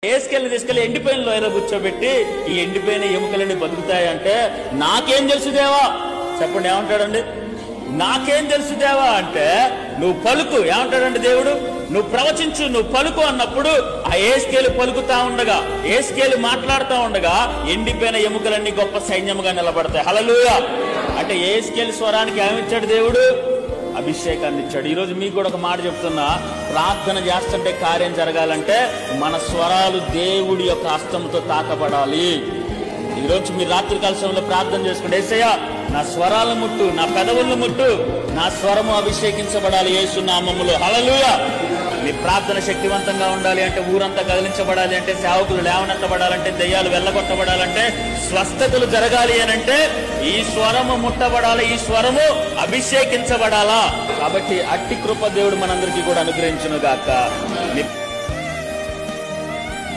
ఏసుకెళ్ళి తీసుకెళ్లి ఎండిపోయిన లోయలో కూర్చోబెట్టి ఈ ఎండిపోయిన ఎముకలన్నీ బతుకుతాయంటే నాకేం తెలుసు దేవా చెప్పండి, ఏమంటాడండి? నాకేం తెలుసు దేవా అంటే నువ్వు పలుకు. ఏమంటాడండి దేవుడు? నువ్వు ప్రవచించు, నువ్వు పలుకు అన్నప్పుడు ఆ ఏసుకేలు పలుకుతా ఉండగా, ఏసుకేలు మాట్లాడుతూ ఉండగా ఎండిపోయిన ఎముకలన్నీ గొప్ప సైన్యముగా నిలబడతాయి. హల్లెలూయా. అంటే ఏసుకేలు స్వరానికి ఏమిచ్చాడు దేవుడు? అభిషేకాన్ని ఇచ్చాడు. ఈరోజు మీకు కూడా ఒక మాట చెప్తున్నా, ప్రార్థన చేస్తుంటే కార్యం జరగాలంటే మన స్వరాలు దేవుడి యొక్క హస్తంతో తాకబడాలి. ఈరోజు మీరు రాత్రికాల సమయంలో ప్రార్థన చేసుకోండి, యేసయ్యా నా స్వరాలను ముట్టు, నా పెదవులను ముట్టు, నా స్వరము అభిషేకించబడాలి యేసు నామములో. హల్లెలూయా. మీ ప్రార్థన శక్తివంతంగా ఉండాలి అంటే, ఊరంతా కదిలించబడాలి అంటే, సేవకులు లేవనెత్తబడాలంటే, దెయ్యాలు వెళ్ళగొట్టబడాలంటే, స్వస్థతలు జరగాలి అని అంటే ఈ స్వరము ముట్టబడాలి, ఈ స్వరము అభిషేకించబడాలా. కాబట్టి అట్టి కృప దేవుడు మనందరికీ కూడా అనుగ్రహించును గాక.